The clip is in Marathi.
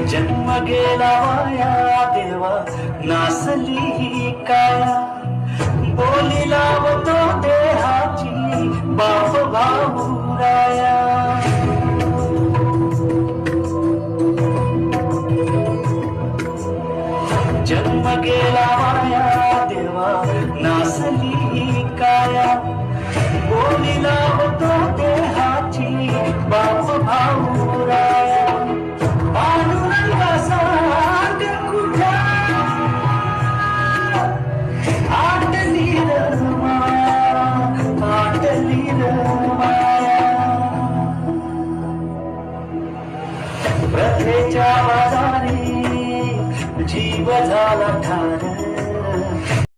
जन्म गेला वाया देवा, नासली ही काया, बोली लावतो देहाची बाप भाऊ राया. जन्म गेला वाया देवा,